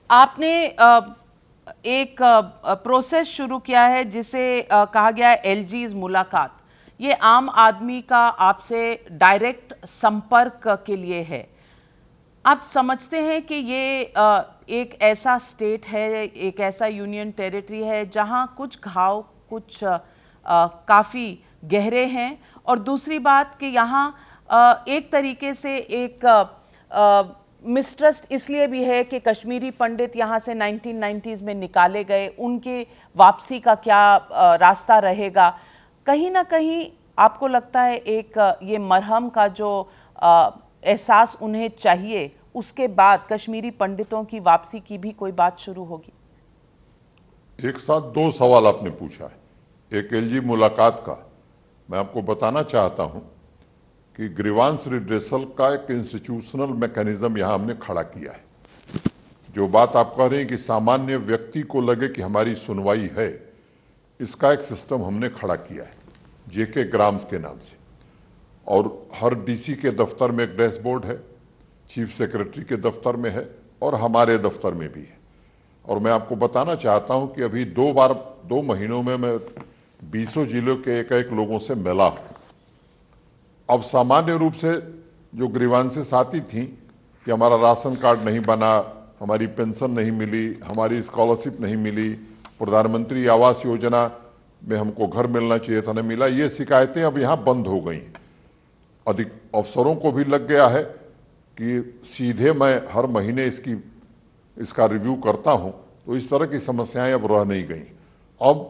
आपने एक प्रोसेस शुरू किया है जिसे कहा गया है एलजीज मुलाकात। ये आम आदमी का आपसे डायरेक्ट संपर्क के लिए है। आप समझते हैं कि ये एक ऐसा स्टेट है, एक ऐसा यूनियन टेरिटरी है जहां कुछ घाव कुछ काफ़ी गहरे हैं, और दूसरी बात कि यहाँ एक तरीके से एक मिसट्रस्ट इसलिए भी है कि कश्मीरी पंडित यहाँ से 1990s में निकाले गए, उनके वापसी का क्या रास्ता रहेगा। कहीं ना कहीं आपको लगता है एक ये मरहम का जो एहसास उन्हें चाहिए, उसके बाद कश्मीरी पंडितों की वापसी की भी कोई बात शुरू होगी? एक साथ दो सवाल आपने पूछा है। एक एलजी मुलाकात का, मैं आपको बताना चाहता हूं कि ग्रीवांस रिड्रेसल का एक इंस्टीट्यूशनल मैकेनिज्म यहां हमने खड़ा किया है। जो बात आप कह रहे हैं कि सामान्य व्यक्ति को लगे कि हमारी सुनवाई है, इसका एक सिस्टम हमने खड़ा किया है जेके ग्राम्स के नाम से, और हर डीसी के दफ्तर में एक डैशबोर्ड है, चीफ सेक्रेटरी के दफ्तर में है और हमारे दफ्तर में भी है। और मैं आपको बताना चाहता हूं कि अभी 2 महीनों में मैं 20 जिलों के एक लोगों से मिला हूं। अब सामान्य रूप से जो ग्रीवांसेस आती थी कि हमारा राशन कार्ड नहीं बना, हमारी पेंशन नहीं मिली, हमारी स्कॉलरशिप नहीं मिली, प्रधानमंत्री आवास योजना में हमको घर मिलना चाहिए था, नहीं मिला, ये शिकायतें अब यहां बंद हो गई। अधिक अफसरों को भी लग गया है कि सीधे मैं हर महीने इसका रिव्यू करता हूं, तो इस तरह की समस्याएं अब रह नहीं गई। अब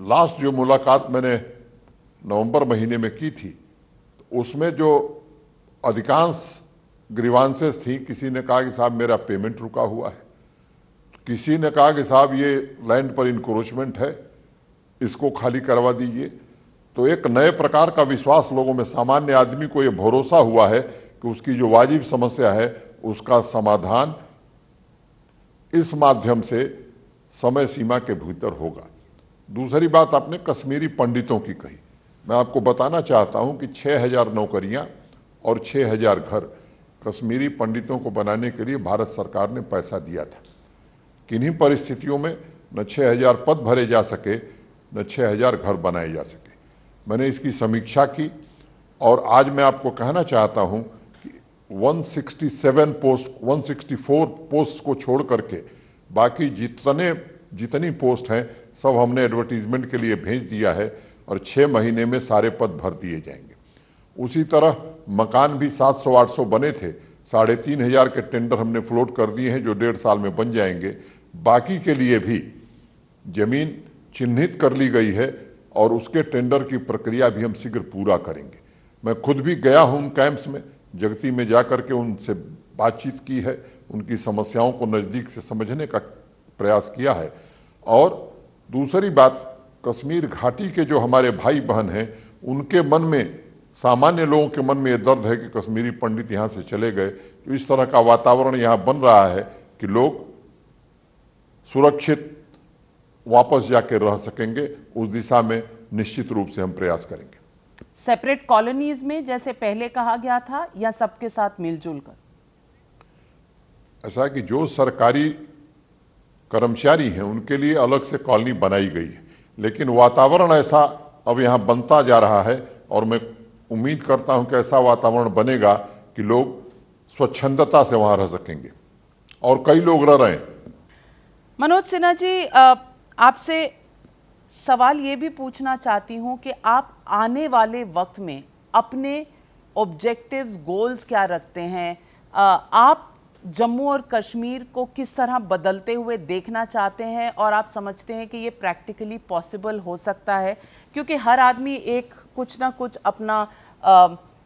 लास्ट जो मुलाकात मैंने नवंबर महीने में की थी, तो उसमें जो अधिकांश ग्रीवांसेस थी, किसी ने कहा कि साहब मेरा पेमेंट रुका हुआ है, किसी ने कहा कि साहब ये लैंड पर इंक्रोचमेंट है, इसको खाली करवा दीजिए। तो एक नए प्रकार का विश्वास लोगों में, सामान्य आदमी को यह भरोसा हुआ है कि उसकी जो वाजिब समस्या है उसका समाधान इस माध्यम से समय सीमा के भीतर होगा। दूसरी बात आपने कश्मीरी पंडितों की कही। मैं आपको बताना चाहता हूं कि 6000 नौकरियां और 6000 घर कश्मीरी पंडितों को बनाने के लिए भारत सरकार ने पैसा दिया था। किन्हीं परिस्थितियों में न 6000 पद भरे जा सके, न 6000 घर बनाए जा सके। मैंने इसकी समीक्षा की और आज मैं आपको कहना चाहता हूं कि 164 पोस्ट को छोड़ करके बाकी जितनी पोस्ट हैं सब हमने एडवर्टीजमेंट के लिए भेज दिया है और 6 महीने में सारे पद भर दिए जाएंगे। उसी तरह मकान भी 700-800 बने थे, 3500 के टेंडर हमने फ्लोट कर दिए हैं जो 1.5 साल में बन जाएंगे। बाकी के लिए भी जमीन चिन्हित कर ली गई है और उसके टेंडर की प्रक्रिया भी हम शीघ्र पूरा करेंगे। मैं खुद भी गया हूं कैंप्स में, जगती में जाकर के उनसे बातचीत की है, उनकी समस्याओं को नजदीक से समझने का प्रयास किया है। और दूसरी बात, कश्मीर घाटी के जो हमारे भाई बहन हैं, उनके मन में, सामान्य लोगों के मन में यह दर्द है कि कश्मीरी पंडित यहां से चले गए। तो इस तरह का वातावरण यहां बन रहा है कि लोग सुरक्षित वापस जाके रह सकेंगे। उस दिशा में निश्चित रूप से हम प्रयास करेंगे। सेपरेट कॉलोनीज में जैसे पहले कहा गया था, या सबके साथ मिलजुल कर? ऐसा कि जो सरकारी कर्मचारी हैं उनके लिए अलग से कॉलोनी बनाई गई है, लेकिन वातावरण ऐसा अब यहां बनता जा रहा है और मैं उम्मीद करता हूं कि ऐसा वातावरण बनेगा कि लोग स्वच्छंदता से वहां रह सकेंगे, और कई लोग रह रहे हैं। मनोज सिन्हा जी, आपसे सवाल ये भी पूछना चाहती हूं कि आप आने वाले वक्त में अपने ऑब्जेक्टिव्स, गोल्स क्या रखते हैं? आप जम्मू और कश्मीर को किस तरह बदलते हुए देखना चाहते हैं, और आप समझते हैं कि ये प्रैक्टिकली पॉसिबल हो सकता है? क्योंकि हर आदमी एक कुछ ना कुछ अपना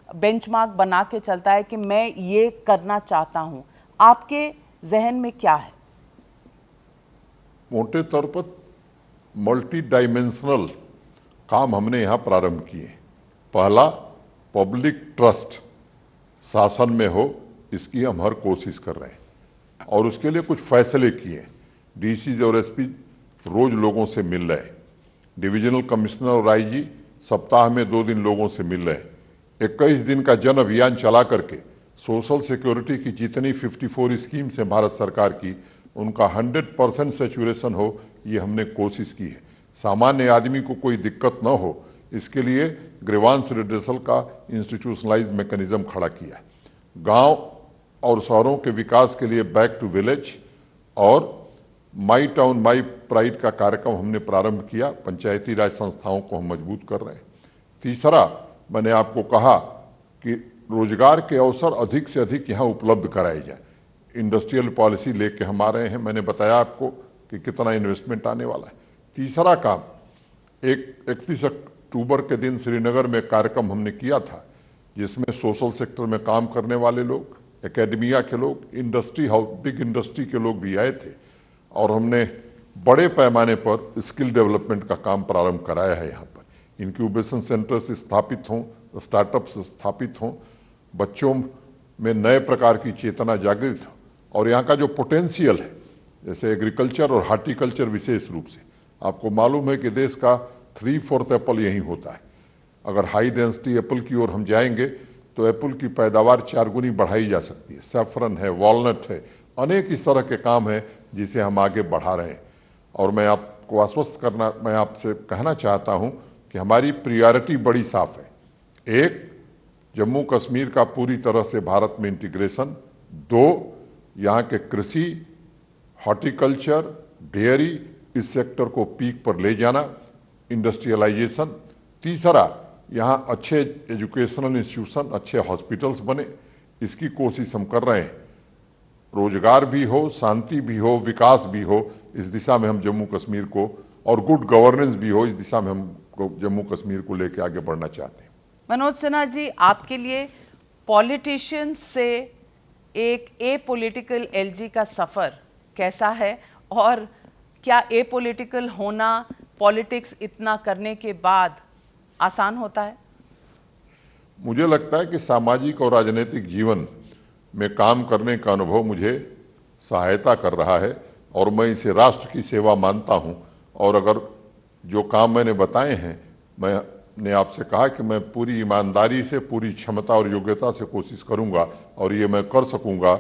बेंचमार्क बना के चलता है कि मैं ये करना चाहता हूं। आपके जहन में क्या है? मोटे तौर पर मल्टी डायमेंशनल काम हमने यहां प्रारंभ किए। पहला, पब्लिक ट्रस्ट शासन में हो, इसकी हम हर कोशिश कर रहे हैं और उसके लिए कुछ फैसले किए। डीसी और एसपी रोज लोगों से मिल रहे हैं, डिविजनल कमिश्नर और आईजी सप्ताह में 2 दिन लोगों से मिल रहे हैं। 21 दिन का जन अभियान चला करके सोशल सिक्योरिटी की जितनी 54 स्कीम्स हैं भारत सरकार की, उनका 100% सैचुरेशन हो, ये हमने कोशिश की है। सामान्य आदमी को कोई दिक्कत न हो, इसके लिए ग्रीवांस रिड्रेसल का इंस्टीट्यूशनलाइज मैकेनिज्म खड़ा किया है। गांव और शहरों के विकास के लिए बैक टू विलेज और माई टाउन माई प्राइड का कार्यक्रम हमने प्रारंभ किया। पंचायती राज संस्थाओं को हम मजबूत कर रहे हैं। तीसरा, मैंने आपको कहा कि रोजगार के अवसर अधिक से अधिक यहां उपलब्ध कराए जाए। इंडस्ट्रियल पॉलिसी लेके हम आ रहे हैं। मैंने बताया आपको कि कितना इन्वेस्टमेंट आने वाला है। तीसरा काम, 31 अक्टूबर के दिन श्रीनगर में कार्यक्रम हमने किया था, जिसमें सोशल सेक्टर में काम करने वाले लोग, एकेडमिया के लोग, इंडस्ट्री हाउस, बिग इंडस्ट्री के लोग भी आए थे और हमने बड़े पैमाने पर स्किल डेवलपमेंट का काम प्रारंभ कराया है। यहाँ पर इंक्यूबेशन सेंटर्स स्थापित हों, स्टार्टअप्स स्थापित हों, बच्चों में नए प्रकार की चेतना जागृत हो और यहाँ का जो पोटेंशियल है, जैसे एग्रीकल्चर और हार्टिकल्चर विशेष रूप से, आपको मालूम है कि देश का 3/4 एप्पल यहीं होता है। अगर हाई डेंसिटी एप्पल की ओर हम जाएंगे तो एप्पल की पैदावार 4 गुनी बढ़ाई जा सकती है। सैफरन है, वॉलनट है, अनेक इस तरह के काम है जिसे हम आगे बढ़ा रहे हैं। और मैं आपको आश्वस्त करना, मैं आपसे कहना चाहता हूं कि हमारी प्रायोरिटी बड़ी साफ है। 1, जम्मू कश्मीर का पूरी तरह से भारत में इंटीग्रेशन। 2, यहाँ के कृषि, हॉर्टिकल्चर, डेयरी, इस सेक्टर को पीक पर ले जाना, इंडस्ट्रियलाइजेशन। तीसरा, यहाँ अच्छे एजुकेशनल इंस्टीट्यूशन, अच्छे हॉस्पिटल्स बने, इसकी कोशिश हम कर रहे हैं। रोजगार भी हो, शांति भी हो, विकास भी हो, इस दिशा में हम जम्मू कश्मीर को, और गुड गवर्नेंस भी हो, इस दिशा में हम जम्मू कश्मीर को लेकर आगे बढ़ना चाहते हैं। मनोज सिन्हा जी, आपके लिए पॉलिटिशियंस से एक एपॉलिटिकल एलजी का सफर कैसा है, और क्या एपॉलिटिकल होना पॉलिटिक्स इतना करने के बाद आसान होता है? मुझे लगता है कि सामाजिक और राजनीतिक जीवन में काम करने का अनुभव मुझे सहायता कर रहा है और मैं इसे राष्ट्र की सेवा मानता हूं। और अगर जो काम मैंने बताए हैं, मैंने आपसे कहा कि मैं पूरी ईमानदारी से, पूरी क्षमता और योग्यता से कोशिश करूंगा, और ये मैं कर सकूंगा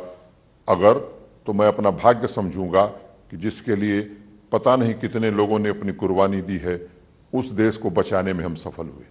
अगर, तो मैं अपना भाग्य समझूंगा कि जिसके लिए पता नहीं कितने लोगों ने अपनी कुर्बानी दी है, उस देश को बचाने में हम सफल हुए।